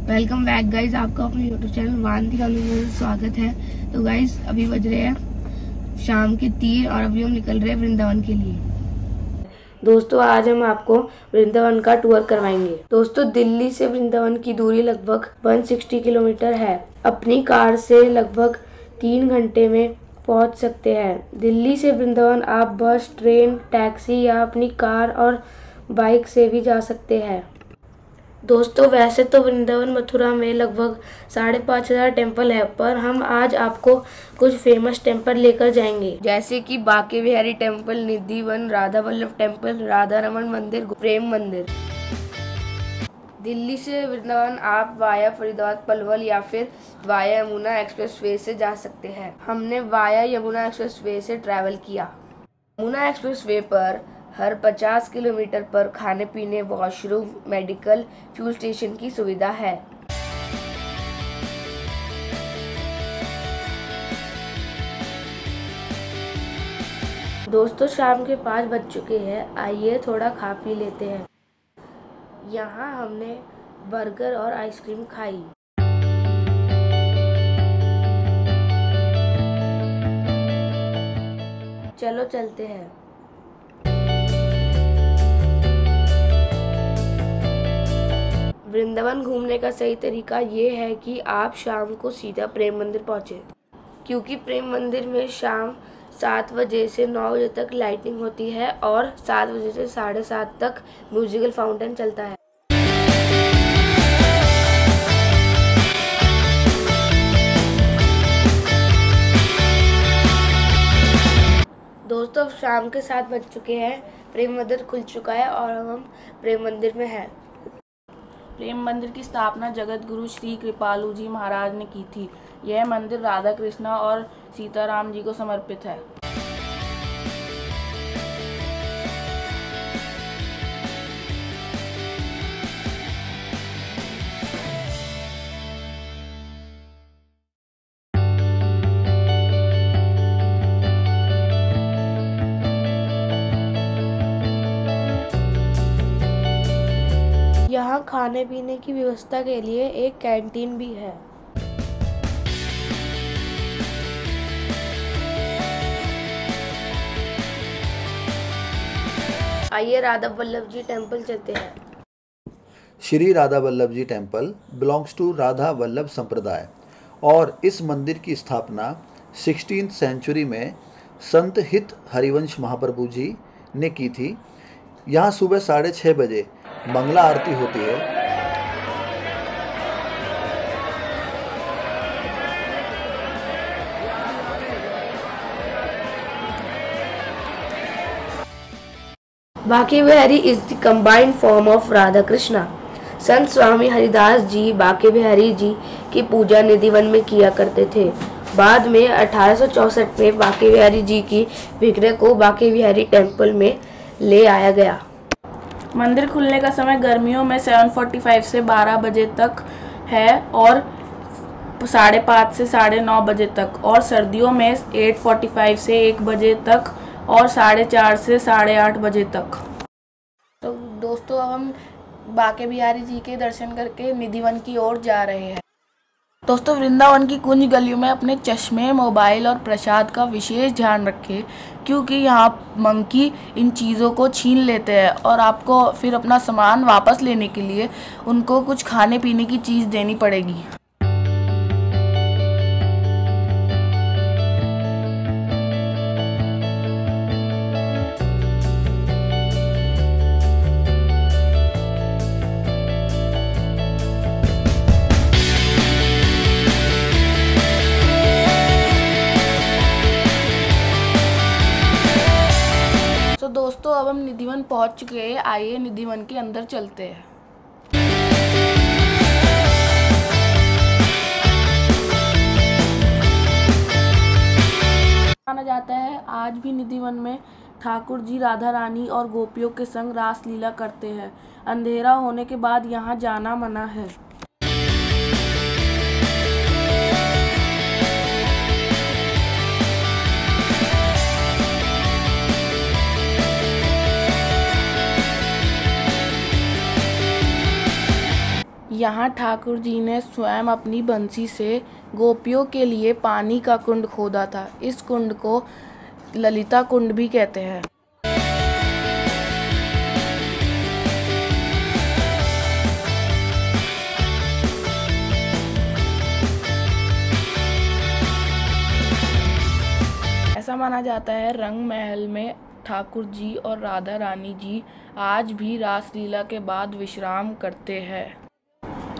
Welcome back guys, आपका अपने YouTube channel वांती में स्वागत है। तो गाइज अभी बज रहे हैं शाम के 3 और अभी हम निकल रहे हैं वृंदावन के लिए। दोस्तों आज हम आपको वृंदावन का टूर करवाएंगे। दोस्तों दिल्ली से वृंदावन की दूरी लगभग 160 किलोमीटर है। अपनी कार से लगभग 3 घंटे में पहुंच सकते हैं। दिल्ली से वृंदावन आप बस, ट्रेन, टैक्सी या अपनी कार और बाइक से भी जा सकते हैं। दोस्तों वैसे तो वृंदावन मथुरा में लगभग 5,500 टेम्पल है, पर हम आज आपको कुछ फेमस टेम्पल लेकर जाएंगे, जैसे कि बांके बिहारी टेम्पल, निधि वन, राधा वल्लभ टेम्पल, राधा रमन मंदिर, प्रेम मंदिर। दिल्ली से वृंदावन आप वाया फरीदाबाद, पलवल या फिर वाया यमुना एक्सप्रेसवे से जा सकते हैं। हमने वाया यमुना एक्सप्रेसवे से ट्रैवल किया। यमुना एक्सप्रेसवे पर हर 50 किलोमीटर पर खाने पीने, वॉशरूम, मेडिकल, फ्यूल स्टेशन की सुविधा है। दोस्तों शाम के 5 बज चुके हैं, आइए थोड़ा खा पी लेते हैं। यहाँ हमने बर्गर और आइसक्रीम खाई। चलो चलते हैं। वृंदावन घूमने का सही तरीका ये है कि आप शाम को सीधा प्रेम मंदिर पहुँचे, क्योंकि प्रेम मंदिर में शाम 7 बजे से 9 बजे तक लाइटिंग होती है और 7 बजे से 7:30 तक म्यूजिकल फाउंटेन चलता है। दोस्तों अब शाम के 7 बज चुके हैं, प्रेम मंदिर खुल चुका है और हम प्रेम मंदिर में हैं। प्रेम मंदिर की स्थापना जगत गुरु श्री कृपालु जी महाराज ने की थी। यह मंदिर राधा कृष्णा और सीताराम जी को समर्पित है। यहाँ खाने पीने की व्यवस्था के लिए एक कैंटीन भी है। आइए राधा वल्लभ जी टेम्पल चलते हैं। Shri Radha Vallabh ji temple belongs to Radha Vallabh Sampradaya और इस मंदिर की स्थापना 16th सेंचुरी में संत हित हरिवंश महाप्रभु जी ने की थी। यहाँ सुबह 6:30 बजे मंगला आरती होती है। Banke Bihari is the combined form of Radha Krishna. Sant Swami Haridas जी बांके बिहारी जी की पूजा निधि वन में किया करते थे। बाद में 1864 में बांके बिहारी जी की विग्रह को बांके बिहारी टेम्पल में ले आया गया। मंदिर खुलने का समय गर्मियों में 7:45 से 12 बजे तक है और 5:30 से 9:30 बजे तक, और सर्दियों में 8:45 से 1 बजे तक और 4:30 से 8:30 बजे तक। तो दोस्तों अब हम बांके बिहारी जी के दर्शन करके निधि वन की ओर जा रहे हैं। दोस्तों वृंदावन की कुंज गलियों में अपने चश्मे, मोबाइल और प्रसाद का विशेष ध्यान रखें, क्योंकि यहाँ मंकी इन चीज़ों को छीन लेते हैं और आपको फिर अपना सामान वापस लेने के लिए उनको कुछ खाने पीने की चीज़ देनी पड़ेगी। तो दोस्तों अब हम निधि वन पहुंच चुके हैं, आइए निधि वन के अंदर चलते हैं। माना जाता है आज भी निधि वन में ठाकुर जी राधा रानी और गोपियों के संग रास लीला करते हैं। अंधेरा होने के बाद यहाँ जाना मना है। यहाँ ठाकुर जी ने स्वयं अपनी बंसी से गोपियों के लिए पानी का कुंड खोदा था। इस कुंड को ललिता कुंड भी कहते हैं। ऐसा माना जाता है रंग महल में ठाकुर जी और राधा रानी जी आज भी रासलीला के बाद विश्राम करते हैं।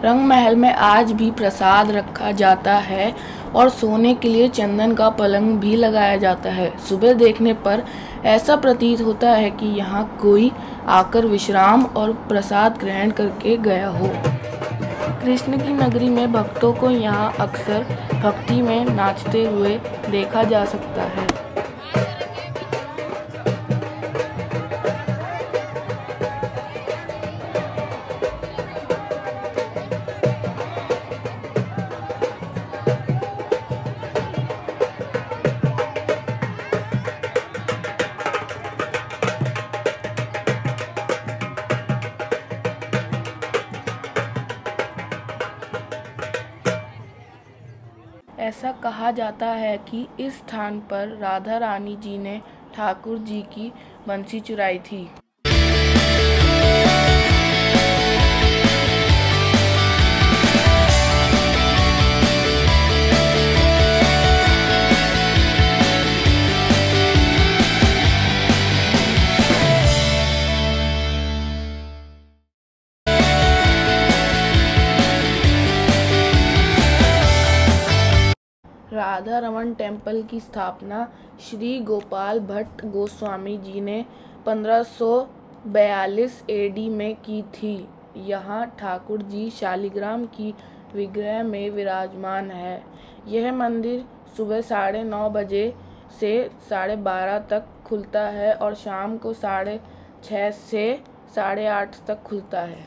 रंग महल में आज भी प्रसाद रखा जाता है और सोने के लिए चंदन का पलंग भी लगाया जाता है। सुबह देखने पर ऐसा प्रतीत होता है कि यहाँ कोई आकर विश्राम और प्रसाद ग्रहण करके गया हो। कृष्ण की नगरी में भक्तों को यहाँ अक्सर भक्ति में नाचते हुए देखा जा सकता है। ऐसा कहा जाता है कि इस स्थान पर राधा रानी जी ने ठाकुर जी की बंसी चुराई थी। राधा रमन टेम्पल की स्थापना श्री गोपाल भट्ट गोस्वामी जी ने 1542 एडी में की थी। यहाँ ठाकुर जी शालिग्राम की विग्रह में विराजमान है। यह मंदिर सुबह 9:30 बजे से 12:30 तक खुलता है और शाम को 6:30 से 8:30 तक खुलता है।